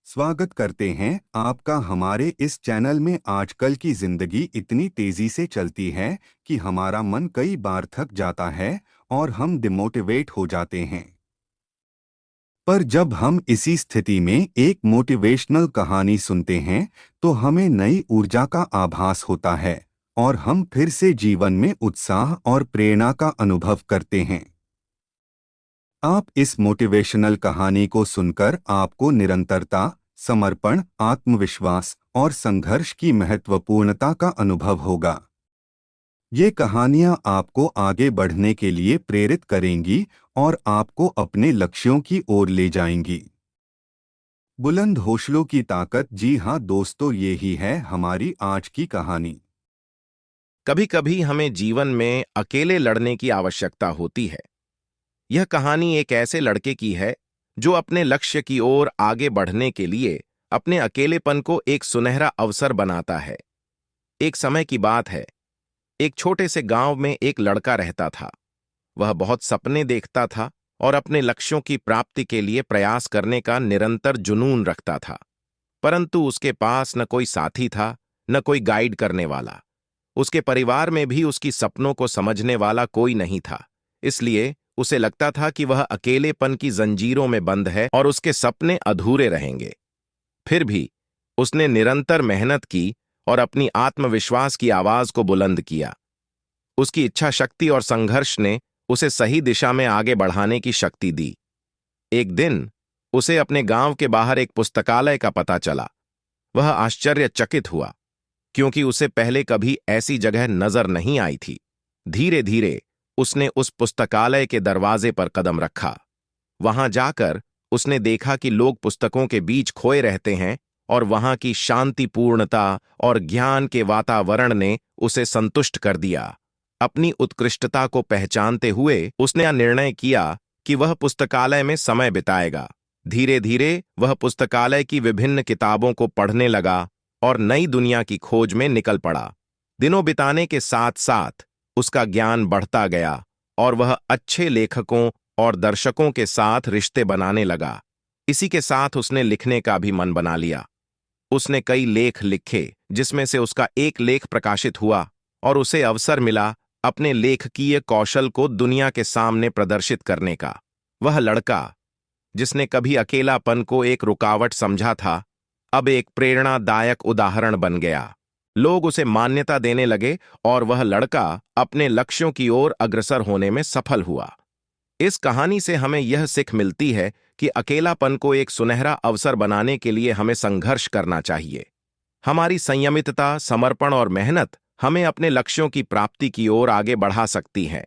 स्वागत करते हैं आपका हमारे इस चैनल में। आजकल की जिंदगी इतनी तेजी से चलती है कि हमारा मन कई बार थक जाता है और हम डिमोटिवेट हो जाते हैं। पर जब हम इसी स्थिति में एक मोटिवेशनल कहानी सुनते हैं तो हमें नई ऊर्जा का आभास होता है और हम फिर से जीवन में उत्साह और प्रेरणा का अनुभव करते हैं। आप इस मोटिवेशनल कहानी को सुनकर आपको निरंतरता, समर्पण, आत्मविश्वास और संघर्ष की महत्वपूर्णता का अनुभव होगा। ये कहानियाँ आपको आगे बढ़ने के लिए प्रेरित करेंगी और आपको अपने लक्ष्यों की ओर ले जाएंगी। बुलंद हौसलों की ताकत। जी हाँ दोस्तों, ये ही है हमारी आज की कहानी। कभी कभी हमें जीवन में अकेले लड़ने की आवश्यकता होती है। यह कहानी एक ऐसे लड़के की है जो अपने लक्ष्य की ओर आगे बढ़ने के लिए अपने अकेलेपन को एक सुनहरा अवसर बनाता है। एक समय की बात है। एक छोटे से गांव में एक लड़का रहता था। वह बहुत सपने देखता था और अपने लक्ष्यों की प्राप्ति के लिए प्रयास करने का निरंतर जुनून रखता था। परंतु उसके पास न कोई साथी था, न कोई गाइड करने वाला। उसके परिवार में भी उसकी सपनों को समझने वाला कोई नहीं था। इसलिए उसे लगता था कि वह अकेलेपन की जंजीरों में बंद है और उसके सपने अधूरे रहेंगे। फिर भी उसने निरंतर मेहनत की और अपनी आत्मविश्वास की आवाज को बुलंद किया। उसकी इच्छा शक्ति और संघर्ष ने उसे सही दिशा में आगे बढ़ाने की शक्ति दी। एक दिन उसे अपने गांव के बाहर एक पुस्तकालय का पता चला। वह आश्चर्यचकित हुआ, क्योंकि उसे पहले कभी ऐसी जगह नजर नहीं आई थी। धीरे धीरे उसने उस पुस्तकालय के दरवाजे पर कदम रखा। वहां जाकर उसने देखा कि लोग पुस्तकों के बीच खोए रहते हैं और वहां की शांतिपूर्णता और ज्ञान के वातावरण ने उसे संतुष्ट कर दिया। अपनी उत्कृष्टता को पहचानते हुए उसने यह निर्णय किया कि वह पुस्तकालय में समय बिताएगा। धीरे धीरे वह पुस्तकालय की विभिन्न किताबों को पढ़ने लगा और नई दुनिया की खोज में निकल पड़ा। दिनों बिताने के साथ साथ उसका ज्ञान बढ़ता गया और वह अच्छे लेखकों और दर्शकों के साथ रिश्ते बनाने लगा। इसी के साथ उसने लिखने का भी मन बना लिया। उसने कई लेख लिखे, जिसमें से उसका एक लेख प्रकाशित हुआ और उसे अवसर मिला अपने लेखकीय कौशल को दुनिया के सामने प्रदर्शित करने का। वह लड़का, जिसने कभी अकेलापन को एक रुकावट समझा था, अब एक प्रेरणादायक उदाहरण बन गया। लोग उसे मान्यता देने लगे और वह लड़का अपने लक्ष्यों की ओर अग्रसर होने में सफल हुआ। इस कहानी से हमें यह सीख मिलती है कि अकेलापन को एक सुनहरा अवसर बनाने के लिए हमें संघर्ष करना चाहिए। हमारी संयमितता, समर्पण और मेहनत हमें अपने लक्ष्यों की प्राप्ति की ओर आगे बढ़ा सकती है।